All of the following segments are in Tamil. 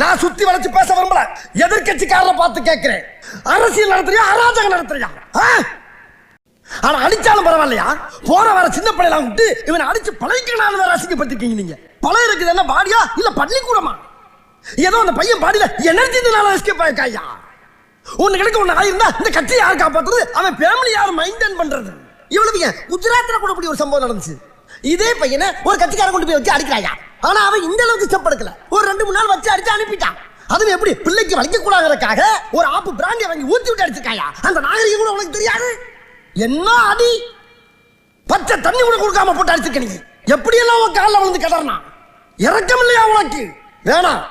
நான் சுத்தி வளைச்சு பேச விரும்பல. எதிர்க்கட்சிக்காரரை பார்த்து கேட்கிறேன், அரசியல் நடத்துறியா அராஜகம் நடத்துறியா? ஆனா அடிச்சாலும் பரவாயில்லையா, போற வர சின்ன பிள்ளைலாம் விட்டு இவனை அடிச்சு பழகிக்கணும் வேற அசிங்கப்பட்டிருக்கீங்க. நீங்க பழைய இருக்குது என்ன பாடியா இல்ல பள்ளிக்கூடமா? ஏதோ அந்த பையன் பாடியில எனர்ஜினால எஸ்கேப் ஆயிருக்காயா? ஒண்ணு கிடைக்க ஒண்ணு ஆயிருந்தா இந்த கட்சியை யார் காப்பாத்துறது? அவன் ஃபேமிலி யார் மெயின்டைன் பண்றது? இவ்வளவு குஜராத்ல கூட இப்படி ஒரு சம்பவம் நடந்துச்சு. இதே பையனை ஒரு கட்சிக்காரன் கொண்டு போய் வச்சு அடிக்கிறாயா? ஆனா அவன் இந்த அளவுக்கு ஸ்டெப் எடுக்கல. ஒரு 2-3 நாள் வச்சு அடிச்சு அனுப்பிட்டான். அதுவும் எப்படி பிள்ளைக்கு வலிக்க கூடாதுக்காக ஒரு ஆப்பு பிராண்டி வாங்கி ஊத்தி விட்டு அடிச்சிருக்காயா? அந்த நாகரிகம் கூட உனக்கு தெரியாது. என்ன அடி, பச்சை தண்ணி கூட கொடுக்காம போட்டு அடிச்சிருக்க. நீ எப்படி எல்லாம் உன் காலில் வந்து கிடறனா? இறக்கம் இல்லையா உனக்கு? வேணாம்,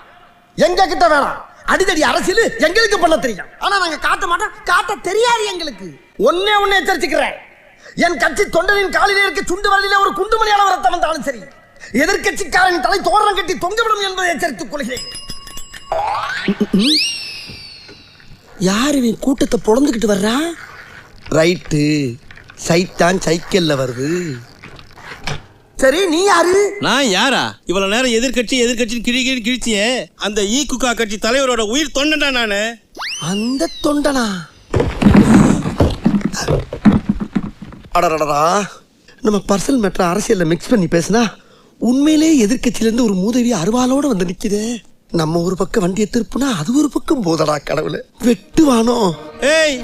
எங்க கிட்ட வேணாம். அடிதடி அரசியல் எங்களுக்கு பண்ண தெரியும், ஆனா நாங்க காட்ட மாட்டோம். காட்ட தெரியாது எங்களுக்கு. ஒன்னே எச்சரிச்சுக்கிறேன், என் கட்சி தொண்டனின் காலிலே இருக்க சுண்டு வரலிலே ஒரு குண்டுமணி அளவு ரத்தம் வந்தாலும் சரி, எதிர்கட்சிக்காரன் தலை தோரணம் கட்டி தொங்கவிடும் என்பதை எச்சரித்துக் கொள்கிறேன். யாரு நீ கூட்டத்தை பொழந்துகிட்டு வர்றா? ரைட்டு, சைத்தான் சைக்கிள்ல வருது. சரி, நீ யாரு? நான் யாரா? இவ்வளவு நேரம் எதிர்கட்சி கிழிச்சியே அந்த ஈகுகா கட்சி தலைவரோட உயிர் தொண்டனா நானு. அந்த தொண்டனா? அடடடா, நம்ம பர்சனல் மேட்டர் அரசியல்ல மிக்ஸ் பண்ணி பேசினா உண்மையிலே எதிர்கட்சியில இருந்து ஒரு மூதவி அருவாளோட வந்து நிக்குது. நம்ம ஒரு பக்கம் வண்டியை திருப்புனா அது ஒரு பக்கம் போதடா. கடவுளே, வெட்டுவானோ? ஏய்,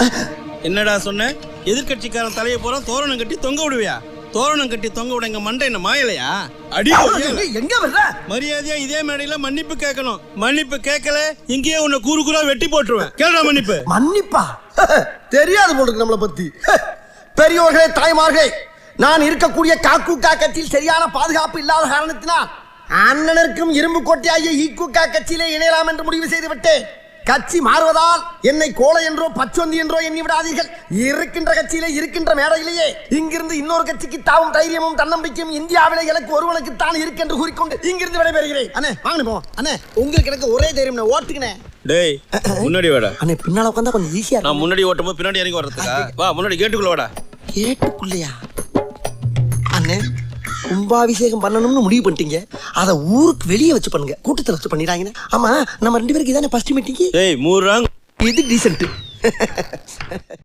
என்னடா சொன்ன? எதிர்கட்சிக்காரன் தலையை போற தோரணம் கட்டி தொங்க விடுவியா? தோரணம் கட்டி தொங்க விட எங்க மண்டை என்ன மாயலையா? அடி எங்க வர்ற? மரியாதையா இதே மேடையில மன்னிப்பு கேட்கணும். மன்னிப்பு கேட்கல இங்கேயே உன்னை கூறு வெட்டி போட்டுருவேன். கேளுடா மன்னிப்பு. மன்னிப்பா? தெரியாது போல நம்மளை பத்தி. பெரியோர்களே, தாய்மார்களே, நான் இருக்கக்கூடிய காக்குகா கட்சியில் சரியான பாதுகாப்பு இல்லாத காரணத்தினால் அண்ணனருக்கும் இரும்பு கோட்டையாகிய ஈக்குகா கட்சியிலே இணையலாம் என்று முடிவு செய்து விட்டேன். கட்சி மாறுவதால் என்னை கோலை என்றோ பச்சொந்தி என்றோ எண்ணி விடாதீர்கள். இருக்கின்ற கட்சியிலே இருக்கின்ற மேடையிலேயே இங்கிருந்து இன்னொரு கட்சிக்கு தாவும் தைரியமும் தன்னம்பிக்கையும் இந்தியாவிலே எனக்கு ஒருவனுக்கு தான் இருக்கு என்று கூறிக்கொண்டு இங்கிருந்து விடைபெறுகிறேன். அண்ணே வாங்க போ. அண்ணே, உங்களுக்கு எனக்கு ஒரே தைரியம், ஓட்டுக்கினே. டேய், முன்னாடி வாடா. அண்ணே, பின்னால உட்கார்ந்தா கொஞ்சம் ஈஸியா இருக்கும். நான் முன்னாடி ஓட்டும்போது பின்னாடி இறங்கி வர்றதுக்கா? வா, முன்னாடி கேட்டுக்குள்ள வாடா. கேட்டுக்குள்ளையா? அண்ணே, கும்பாபிஷேகம் பண்ணணும்னு முடிவு பண்ணிட்டீங்க, அதை ஊருக்கு வெளியே வச்சு பண்ணுங்க, கூட்டத்தில் வச்சு பண்ணிடாங்க. ஆமா, நம்ம 2 பேருக்கு இதானே ஃபர்ஸ்ட் மீட்டிங். ஏய், 3 இது டீசென்ட்.